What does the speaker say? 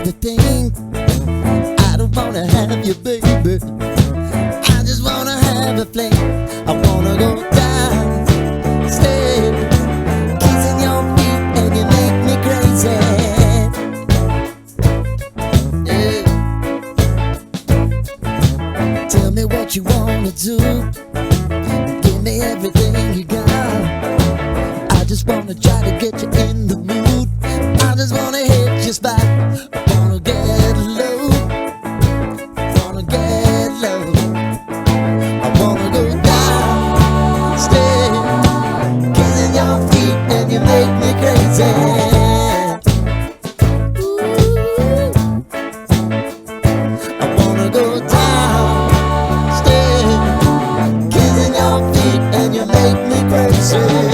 the thing. I don't wanna have you, baby. I just wanna have a fling. I wanna go down, stay, kissing your feet, and you make me crazy. Yeah. Tell me what you wanna do. Give me everything you got. I just wanna try to get you in the mood. I just wanna hit your spot. I wanna get low. Wanna get low. I wanna go down, stay, kissing your feet, and you make me crazy. Ooh. I wanna go down, stay, kissing your feet, and you make me crazy.